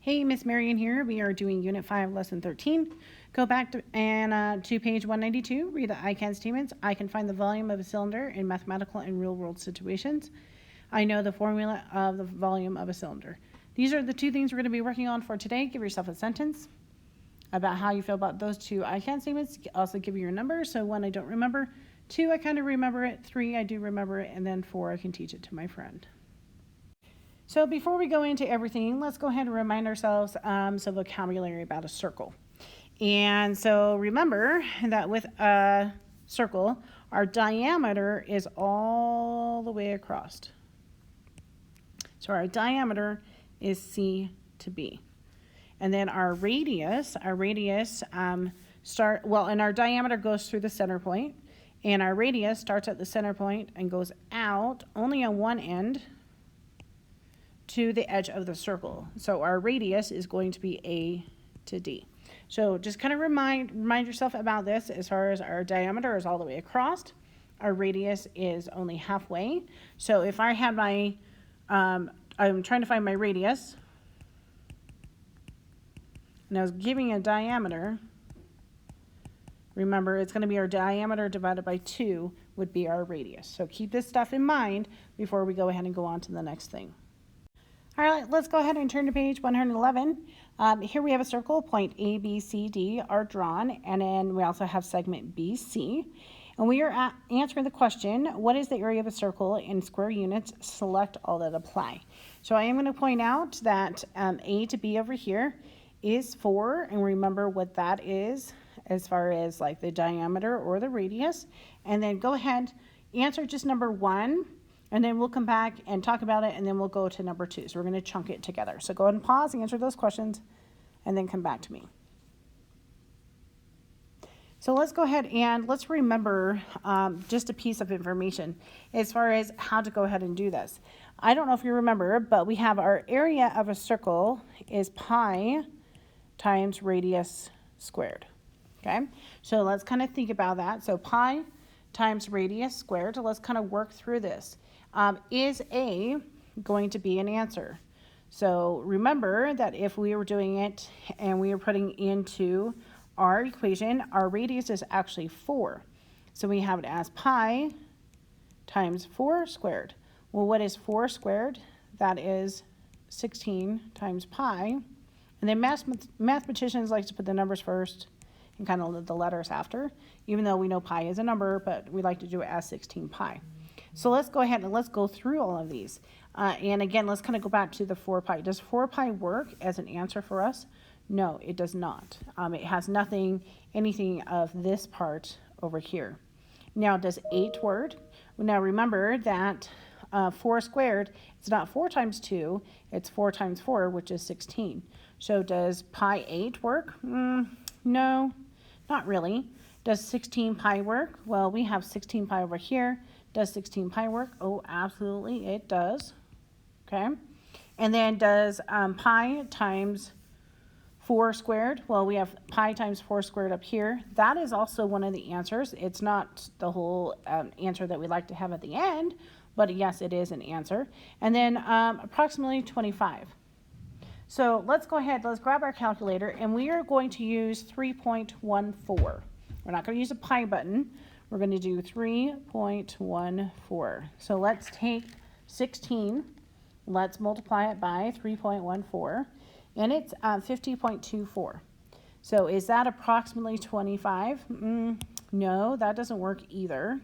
Hey, Miss Marion here. We are doing Unit 5, Lesson 13. Go back to page 192. Read the I can statements. I can find the volume of a cylinder in mathematical and real-world situations. I know the formula of the volume of a cylinder. These are the two things we're going to be working on for today. Give yourself a sentence about how you feel about those two I can statements. Also give you your number. So 1, I don't remember. 2, I kind of remember it. 3, I do remember it. And then 4, I can teach it to my friend. So before we go into everything, let's go ahead and remind ourselves some vocabulary about a circle. And so remember that with a circle, our diameter is all the way across. So our diameter is C to B. And then our radius and our diameter goes through the center point, and our radius starts at the center point and goes out only on one end to the edge of the circle. So our radius is going to be A to D. So just kind of remind yourself about this. As far as our diameter is all the way across, our radius is only halfway. So if I had my, I'm trying to find my radius, and I was giving a diameter, remember it's going to be our diameter divided by 2 would be our radius. So keep this stuff in mind before we go ahead and go on to the next thing. All right, let's go ahead and turn to page 111. Here we have a circle. Point A, B, C, D are drawn, and then we also have segment BC. And we are answering the question, what is the area of a circle in square units? Select all that apply. So I am going to point out that A to B over here is 4, and remember what that is as far as like the diameter or the radius. And then go ahead, answer just number 1. And then we'll come back and talk about it, and then we'll go to number 2. So we're going to chunk it together. So go ahead and pause, answer those questions, and then come back to me. So let's go ahead and let's remember just a piece of information as far as how to go ahead and do this. I don't know if you remember, but we have our area of a circle is pi times radius squared. Okay, so let's kind of think about that. So pi times radius squared. So let's kind of work through this. Is A going to be an answer? So remember that if we were doing it and we were putting into our equation, our radius is actually 4. So we have it as pi times 4 squared. Well, what is 4 squared? That is 16 times pi. And then mathematicians like to put the numbers first and kind of the letters after, even though we know pi is a number, but we like to do it as 16 pi. So let's go ahead and let's go through all of these. And again, let's kind of go back to the 4 pi. Does 4 pi work as an answer for us? No, it does not. It has anything of this part over here. Now, does 8 work? Now, remember that 4 squared, it's not 4 times 2, it's 4 times 4, which is 16. So does pi 8 work? No, not really. Does 16 pi work? Well, we have 16 pi over here. Does 16 pi work? Oh, absolutely, it does. Okay. And then does pi times 4 squared? Well, we have pi times 4 squared up here. That is also one of the answers. It's not the whole answer that we like to have at the end, but yes, it is an answer. And then approximately 25. So let's go ahead, let's grab our calculator, and we are going to use 3.14. We're not going to use a pi button. We're going to do 3.14. So let's take 16, let's multiply it by 3.14, and it's 50.24. So is that approximately 25? No, that doesn't work either.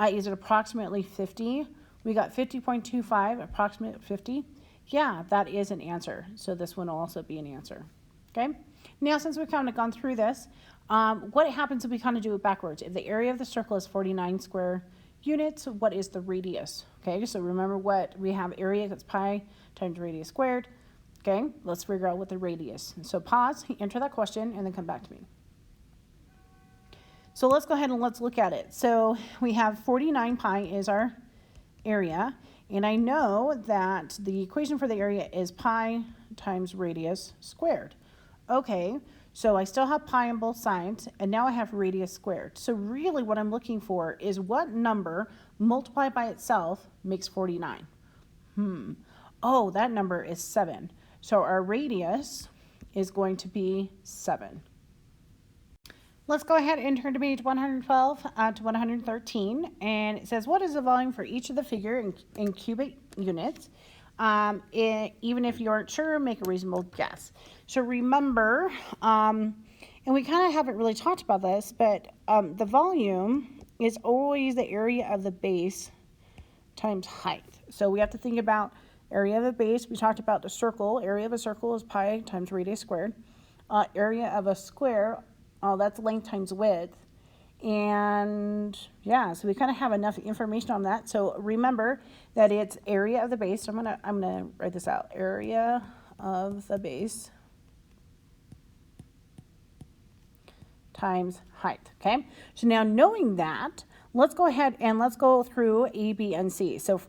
Is it approximately 50? We got 50.25, approximate 50. Yeah, that is an answer. So this one will also be an answer. Okay. Now, since we've kind of gone through this, what happens if we kind of do it backwards? If the area of the circle is 49 square units, what is the radius? Okay, so remember what we have, area, that's pi times radius squared. Okay, let's figure out what the radius. So pause, enter that question, and then come back to me. So let's go ahead and let's look at it. So we have 49 pi is our area, and I know that the equation for the area is pi times radius squared. Okay, so I still have pi on both sides, and now I have radius squared. So really what I'm looking for is what number multiplied by itself makes 49. Oh, that number is 7. So our radius is going to be 7. Let's go ahead and turn to page 112 to 113. And it says, what is the volume for each of the figure in cubic units? Even if you aren't sure, make a reasonable guess. So remember, and we kind of haven't really talked about this, but the volume is always the area of the base times height. So we have to think about area of the base. We talked about the circle. Area of a circle is pi times radius squared. Area of a square, that's length times width. And yeah, so we kind of have enough information on that. So remember that it's area of the base. So I'm gonna write this out. Area of the base times height. Okay. So now knowing that, let's go ahead and let's go through A, B, and C. So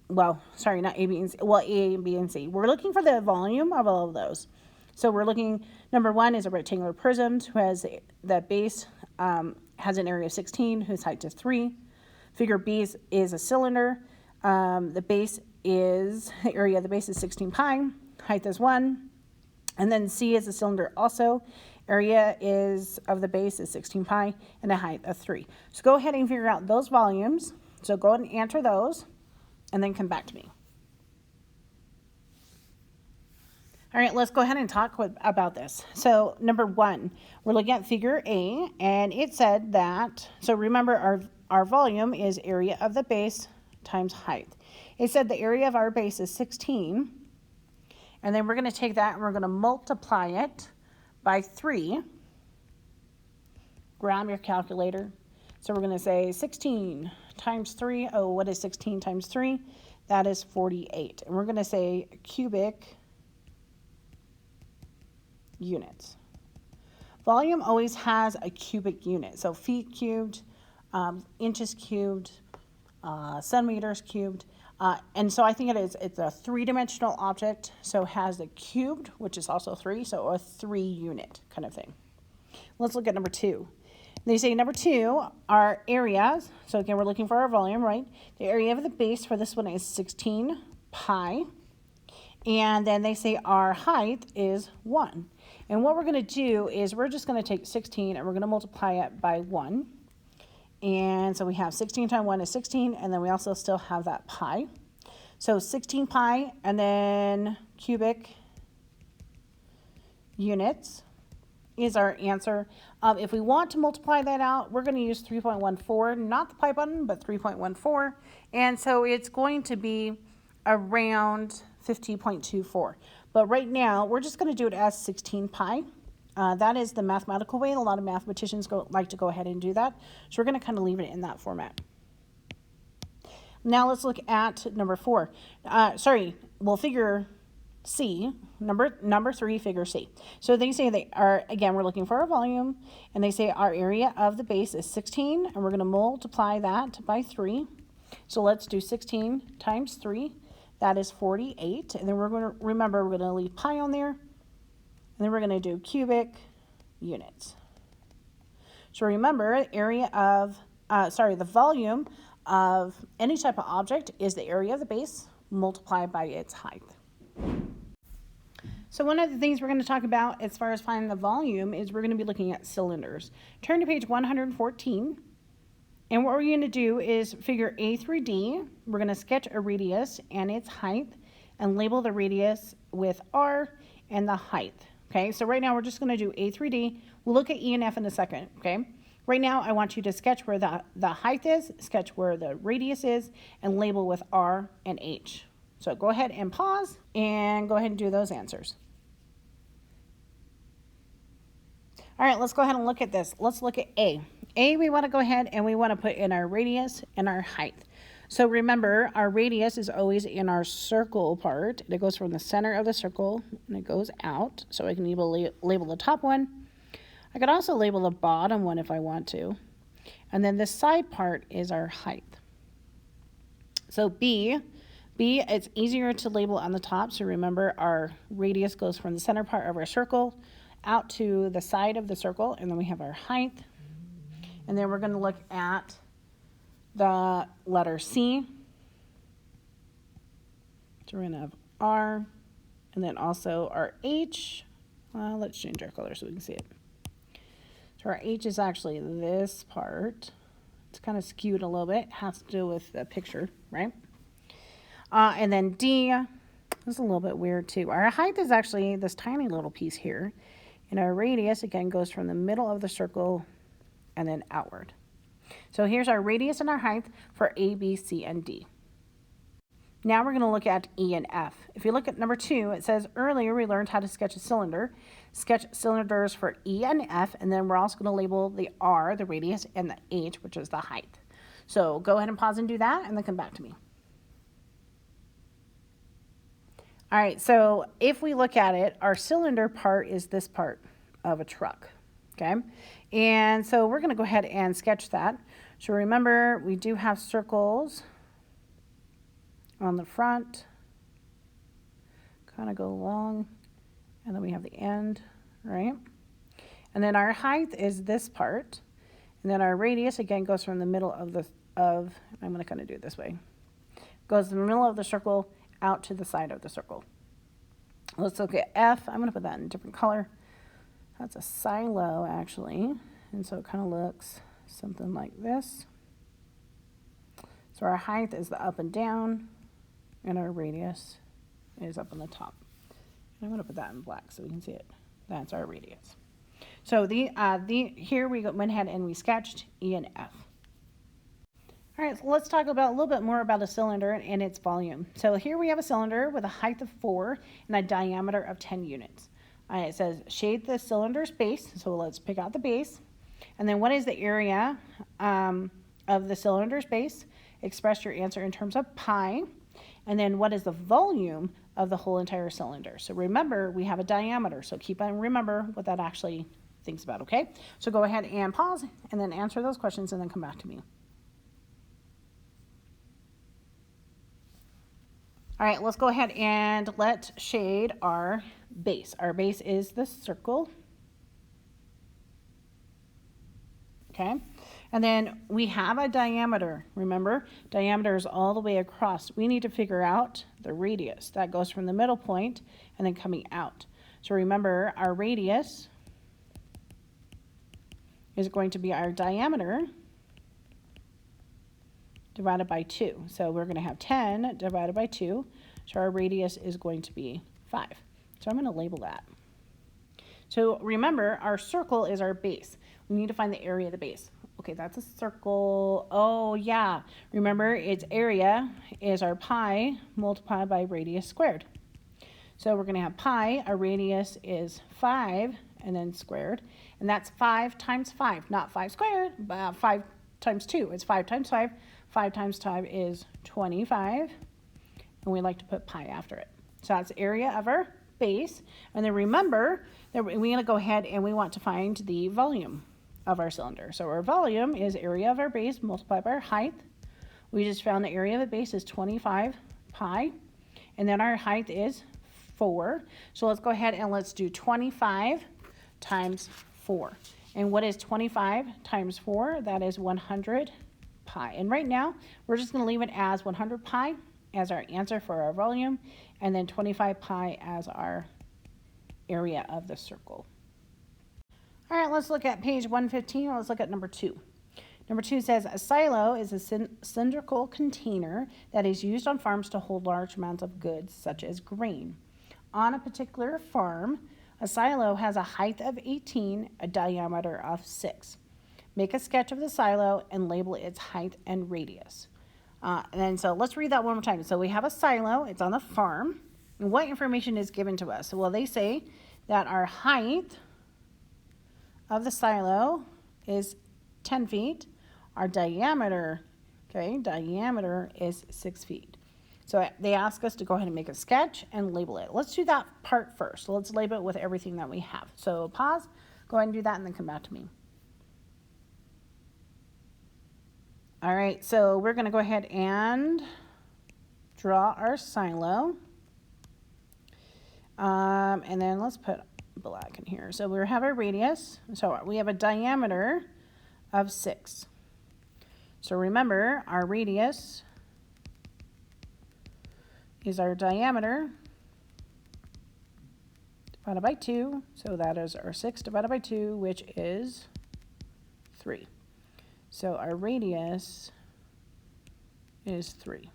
well, sorry, not A, B, and C. Well, A, B, and C. We're looking for the volume of all of those. So we're looking, number 1 is a rectangular prism who has the base has an area of 16, whose height is 3. Figure B is a cylinder. The area of the base is 16 pi, height is 1. And then C is a cylinder also. Area of the base is 16 pi and a height of 3. So go ahead and figure out those volumes. So go ahead and answer those and then come back to me. All right, let's go ahead and talk about this. So number 1, we're looking at figure A, and it said that, so remember our volume is area of the base times height. It said the area of our base is 16, and then we're going to take that and we're going to multiply it by 3. Grab your calculator. So we're going to say 16 times 3. Oh, what is 16 times 3? That is 48. And we're going to say cubic units. Volume always has a cubic unit. So feet cubed, inches cubed, centimeters cubed. And so I think it's a 3-dimensional object. So it has the cubed, which is also 3. So a 3 unit kind of thing. Let's look at number 2. They say number 2, our areas. So again, we're looking for our volume, right? The area of the base for this one is 16 pi. And then they say our height is 1. And what we're going to do is we're just going to take 16 and we're going to multiply it by 1. And so we have 16 times 1 is 16, and then we also still have that pi. So 16 pi and then cubic units is our answer. If we want to multiply that out, we're going to use 3.14, not the pi button, but 3.14. And so it's going to be around 50.24. But right now, we're just going to do it as 16 pi. That is the mathematical way. A lot of mathematicians like to go ahead and do that. So we're going to kind of leave it in that format. Now let's look at number 4. Figure C, number 3, figure C. So they say again, we're looking for our volume, and they say our area of the base is 16, and we're going to multiply that by 3. So let's do 16 times 3. That is 48. And then we're going to leave pi on there. And then we're going to do cubic units. So remember, the volume of any type of object is the area of the base multiplied by its height. So one of the things we're going to talk about as far as finding the volume is we're going to be looking at cylinders. Turn to page 114. And what we're going to do is figure A through D. We're going to sketch a radius and its height and label the radius with R and the height. Okay, so right now we're just going to do A through D. We'll look at E and F in a second. Okay, right now I want you to sketch where the height is, sketch where the radius is, and label with R and H. So go ahead and pause and go ahead and do those answers. All right, let's go ahead and look at this. Let's look at A. A, we want to go ahead and we want to put in our radius and our height. So remember, our radius is always in our circle part. It goes from the center of the circle and it goes out. So I can label the top one. I could also label the bottom one if I want to. And then the side part is our height. So B, it's easier to label on the top. So remember, our radius goes from the center part of our circle out to the side of the circle, and then we have our height. And then we're going to look at the letter C. So we're going to have R and then also our H. Let's change our color so we can see it. So our H is actually this part. It's kind of skewed a little bit. It has to do with the picture, right? And then D, this is a little bit weird too. Our height is actually this tiny little piece here. And our radius, again, goes from the middle of the circle and then outward. So here's our radius and our height for A, B, C, and D. Now we're going to look at E and F. If you look at number 2, it says earlier we learned how to sketch a cylinder. Sketch cylinders for E and F, and then we're also going to label the R, the radius, and the H, which is the height. So go ahead and pause and do that, and then come back to me. All right, so if we look at it, our cylinder part is this part of a truck, okay? And so we're going to go ahead and sketch that. So remember, we do have circles on the front, kind of go along, and then we have the end, right? And then our height is this part, and then our radius, again, goes from the middle of I'm going to kind of do it this way, goes from the middle of the circle out to the side of the circle. Let's look at F. I'm going to put that in a different color. That's a silo, actually, and so it kind of looks something like this. So our height is the up and down, and our radius is up on the top. I'm going to put that in black so we can see it. That's our radius. So here we went ahead and we sketched E and F. All right, so let's talk about a little bit more about a cylinder and its volume. So here we have a cylinder with a height of 4 and a diameter of 10 units. It says shade the cylinder's base, so let's pick out the base. And then what is the area of the cylinder's base? Express your answer in terms of pi. And then what is the volume of the whole entire cylinder? So remember, we have a diameter, so remember what that actually thinks about, okay? So go ahead and pause and then answer those questions and then come back to me. All right, let's go ahead and let's shade our base. Our base is the circle, okay? And then we have a diameter. Remember, diameter is all the way across. We need to figure out the radius. That goes from the middle point and then coming out. So remember, our radius is going to be our diameter divided by 2. So we're going to have 10 divided by 2. So our radius is going to be 5. So I'm going to label that. So remember, our circle is our base. We need to find the area of the base. Okay, that's a circle. Oh, yeah. Remember, its area is our pi multiplied by radius squared. So we're going to have pi. Our radius is 5 and then squared. And that's 5 times 5. Not 5 squared, but 5 times 2. It's 5 times 5. 5 times 5 is 25. And we like to put pi after it. So that's the area of our base. And then remember that we're going to go ahead and we want to find the volume of our cylinder. So our volume is area of our base multiplied by our height. We just found the area of the base is 25 pi. And then our height is 4. So let's go ahead and let's do 25 times 4. And what is 25 times 4? That is 100 pi. And right now, we're just going to leave it as 100 pi as our answer for our volume, and then 25 pi as our area of the circle. All right, let's look at page 115. Let's look at number 2. Number 2 says, a silo is a cylindrical container that is used on farms to hold large amounts of goods, such as grain. On a particular farm, a silo has a height of 18, a diameter of 6. Make a sketch of the silo and label its height and radius. And then so let's read that one more time. So we have a silo, it's on the farm. And what information is given to us? Well, they say that our height of the silo is 10 feet. Our diameter, is 6 feet. So they ask us to go ahead and make a sketch and label it. Let's do that part first. So let's label it with everything that we have. So pause, go ahead and do that, and then come back to me. All right, so we're going to go ahead and draw our silo. And then let's put black in here. So we have our radius. So we have a diameter of 6. So remember, our radius is our diameter divided by 2. So that is our 6 divided by 2, which is 3. So our radius is 3.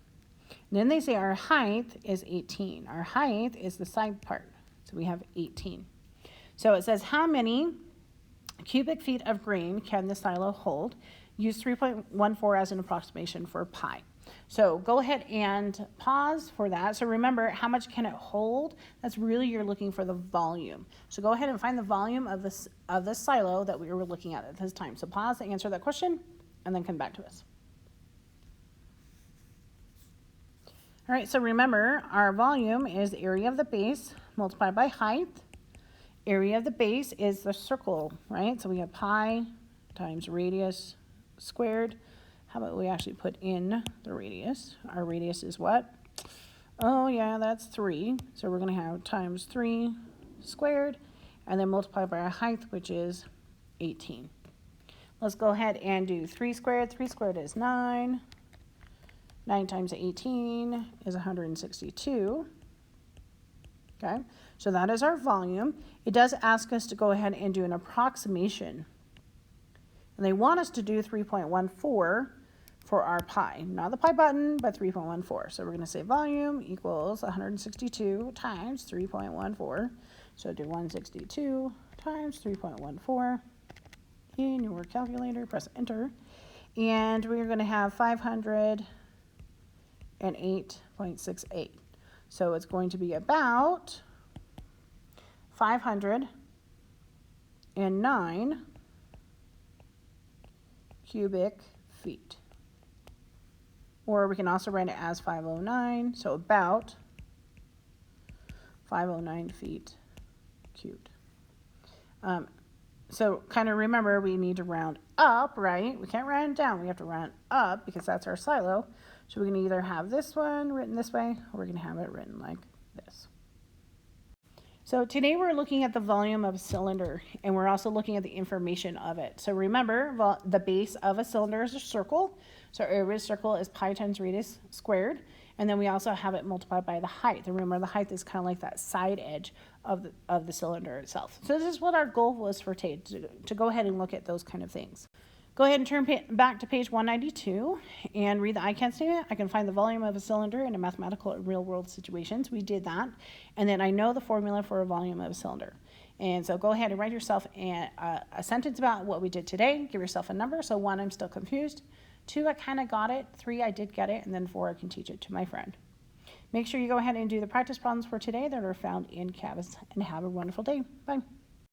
And then they say our height is 18. Our height is the side part. So we have 18. So it says how many cubic feet of grain can the silo hold? Use 3.14 as an approximation for pi. So go ahead and pause for that. So remember, how much can it hold? That's really, you're looking for the volume. So go ahead and find the volume of this silo that we were looking at this time. So pause to answer that question and then come back to us. All right, so remember, our volume is the area of the base multiplied by height. Area of the base is the circle, right? So we have pi times radius squared. How about we actually put in the radius? Our radius is what? Oh yeah, that's 3. So we're going to have times 3 squared and then multiply by our height, which is 18. Let's go ahead and do 3 squared. 3 squared is 9. 9 times 18 is 162. Okay, so that is our volume. It does ask us to go ahead and do an approximation. And they want us to do 3.14 for our pi. Not the pi button, but 3.14. So we're going to say volume equals 162 times 3.14. So do 162 times 3.14 in your calculator. Press enter. And we're going to have 508.68. So it's going to be about 509 cubic feet. Or we can also write it as 509, so about 509 feet cubed. So kind of remember, we need to round up, right? We can't round down, we have to round up because that's our silo. So we're going to either have this one written this way, or we're going to have it written like this. So today we're looking at the volume of a cylinder, and we're also looking at the information of it. So remember, the base of a cylinder is a circle. So area of a circle is pi times radius squared. And then we also have it multiplied by the height. And remember, the height is kind of like that side edge of the cylinder itself. So this is what our goal was for today, to go ahead and look at those kind of things. Go ahead and turn back to page 192 and read the I can statement. I can find the volume of a cylinder in a mathematical and real-world situations. We did that. And then I know the formula for a volume of a cylinder. And so go ahead and write yourself a sentence about what we did today. Give yourself a number. So 1, I'm still confused. 2, I kind of got it. 3, I did get it. And then 4, I can teach it to my friend. Make sure you go ahead and do the practice problems for today that are found in Canvas, and have a wonderful day. Bye.